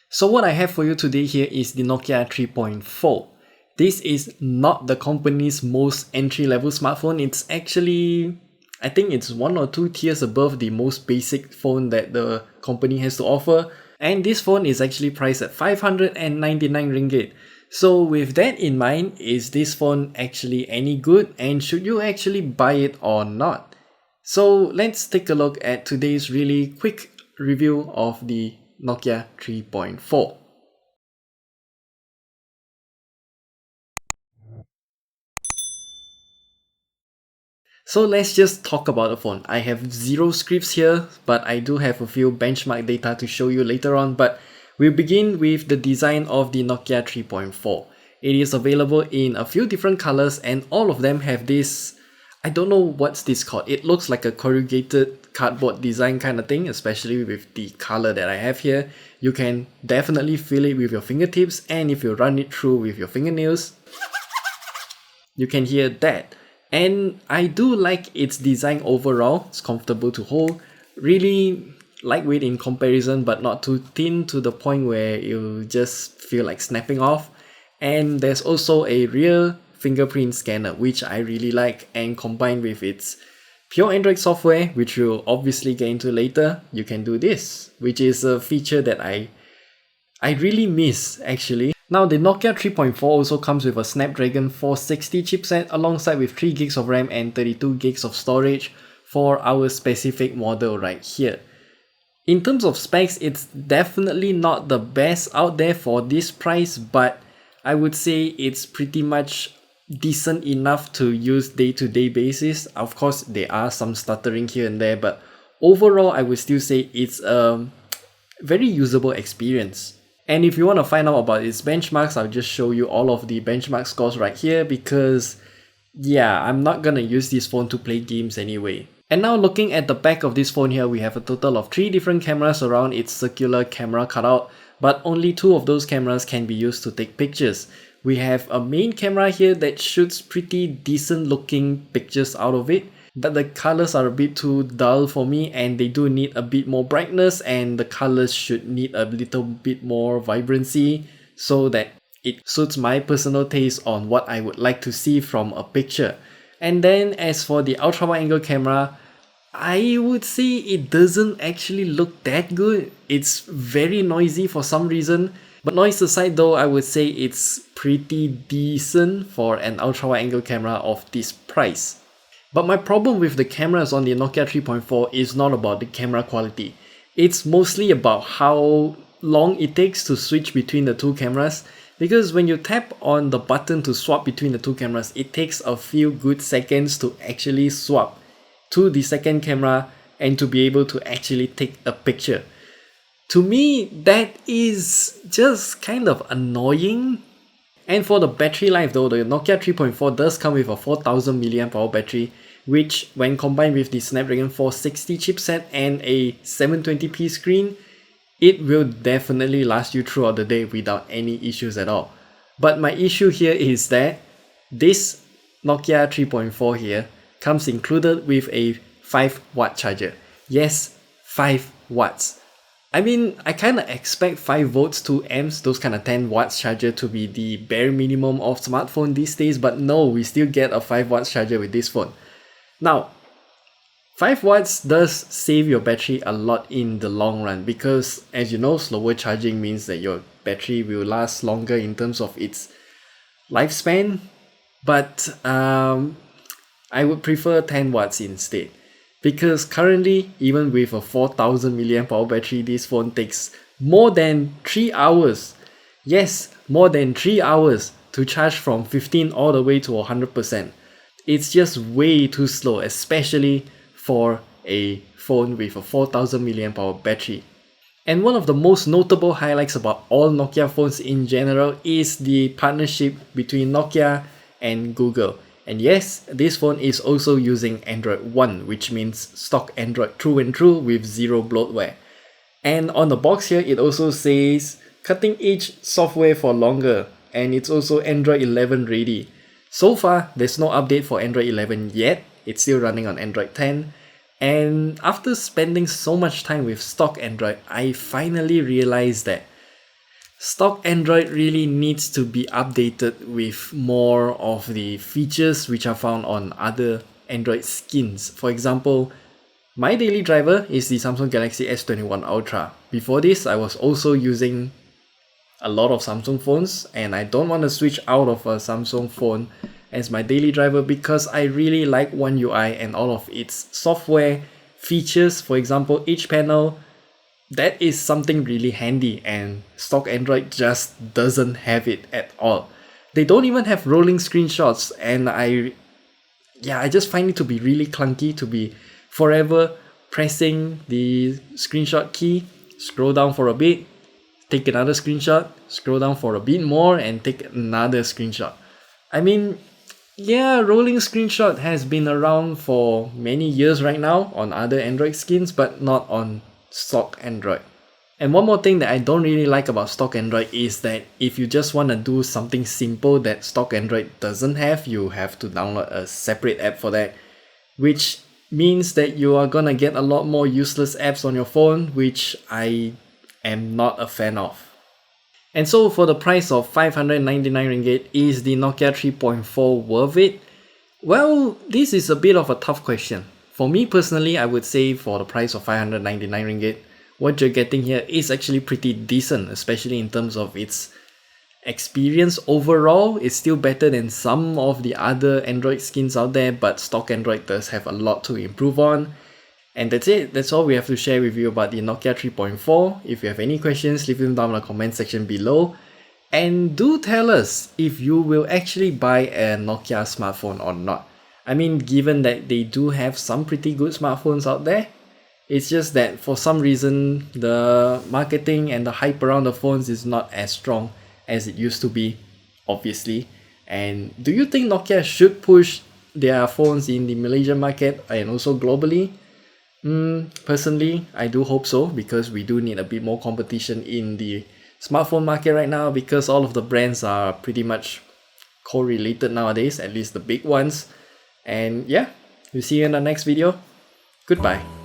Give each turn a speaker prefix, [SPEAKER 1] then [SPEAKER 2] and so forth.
[SPEAKER 1] So what I have for you today here is the Nokia 3.4. This is not the company's most entry-level smartphone. It's actually, I think it's one or two tiers above the most basic phone that the company has to offer. And this phone is actually priced at 599 ringgit. So with that in mind, is this phone actually any good and should you actually buy it or not? So let's take a look at today's really quick review of the Nokia 3.4. So let's just talk about the phone. I have zero scripts here, but I do have a few benchmark data to show you later on. But we'll begin with the design of the Nokia 3.4. It is available in a few different colors and all of them have this, I don't know what's this called. It looks like a corrugated cardboard design kind of thing, especially with the color that I have here. You can definitely feel it with your fingertips, and if you run it through with your fingernails, you can hear that. And I do like its design overall. It's comfortable to hold, really lightweight in comparison, but not too thin to the point where you just feel like snapping off. And there's also a rear fingerprint scanner, which I really like, and combined with its pure Android software, which we'll obviously get into later, you can do this, which is a feature that I really miss actually. Now the Nokia 3.4 also comes with a Snapdragon 460 chipset alongside with 3 gigs of RAM and 32 gigs of storage for our specific model right here. In terms of specs, it's definitely not the best out there for this price, but I would say it's pretty much decent enough to use day-to-day basis. Of course, there are some stuttering here and there, but overall I would still say it's a very usable experience. And if you want to find out about its benchmarks, I'll just show you all of the benchmark scores right here because yeah, I'm not gonna use this phone to play games anyway. And now looking at the back of this phone here, we have a total of 3 different cameras around its circular camera cutout, but only 2 of those cameras can be used to take pictures. We have a main camera here that shoots pretty decent looking pictures out of it, but the colors are a bit too dull for me and they do need a bit more brightness, and the colors should need a little bit more vibrancy so that it suits my personal taste on what I would like to see from a picture. And then as for the ultra wide angle camera, I would say it doesn't actually look that good. It's very noisy for some reason. But noise aside though, I would say it's pretty decent for an ultra wide angle camera of this price. But my problem with the cameras on the Nokia 3.4 is not about the camera quality. It's mostly about how long it takes to switch between the two cameras, because when you tap on the button to swap between the two cameras, it takes a few good seconds to actually swap to the second camera and to be able to actually take a picture. To me, that is just kind of annoying. And for the battery life though, the Nokia 3.4 does come with a 4000 mAh battery, which when combined with the Snapdragon 460 chipset and a 720p screen, it will definitely last you throughout the day without any issues at all. But my issue here is that this Nokia 3.4 here comes included with a 5-watt charger. Yes, 5 watts. I mean, I kind of expect 5 volts, 2 amps, those kind of 10 watts charger to be the bare minimum of smartphone these days, but no, we still get a 5 watts charger with this phone. Now, 5 watts does save your battery a lot in the long run because, as you know, slower charging means that your battery will last longer in terms of its lifespan, but I would prefer 10 watts instead. Because currently, even with a 4000 mAh battery, this phone takes more than 3 hours. Yes, more than 3 hours to charge from 15 all the way to 100%. It's just way too slow, especially for a phone with a 4000 mAh battery. And one of the most notable highlights about all Nokia phones in general is the partnership between Nokia and Google. And yes, this phone is also using Android One, which means stock Android through and through with zero bloatware. And on the box here, it also says cutting edge software for longer, and it's also Android 11 ready. So far, there's no update for Android 11 yet. It's still running on Android 10. And after spending so much time with stock Android, I finally realized that Stock Android really needs to be updated with more of the features which are found on other Android skins. For example, my daily driver is the Samsung Galaxy S21 Ultra. Before this, I was also using a lot of Samsung phones, and I don't want to switch out of a Samsung phone as my daily driver because I really like One UI and all of its software features. For example, each panel, that is something really handy, and stock Android just doesn't have it at all. They don't even have rolling screenshots, and I just find it to be really clunky to be forever pressing the screenshot key, scroll down for a bit, take another screenshot, scroll down for a bit more, and take another screenshot. I mean, yeah, rolling screenshot has been around for many years right now on other Android skins, but not on stock Android. And one more thing that I don't really like about stock Android is that if you just want to do something simple that stock Android doesn't have, you have to download a separate app for that, which means that you are gonna get a lot more useless apps on your phone, which I am not a fan of. And so for the price of 599 ringgit, is the Nokia 3.4 worth it? Well, this is a bit of a tough question. For me personally, I would say for the price of 599 ringgit, what you're getting here is actually pretty decent, especially in terms of its experience overall. It's still better than some of the other Android skins out there, but stock Android does have a lot to improve on. And that's it. That's all we have to share with you about the Nokia 3.4. If you have any questions, leave them down in the comment section below. And do tell us if you will actually buy a Nokia smartphone or not. I mean, given that they do have some pretty good smartphones out there, it's just that for some reason, the marketing and the hype around the phones is not as strong as it used to be, obviously. And do you think Nokia should push their phones in the Malaysian market and also globally? Personally, I do hope so, because we do need a bit more competition in the smartphone market right now, because all of the brands are pretty much correlated nowadays, at least the big ones. And yeah, we'll see you in the next video. Goodbye.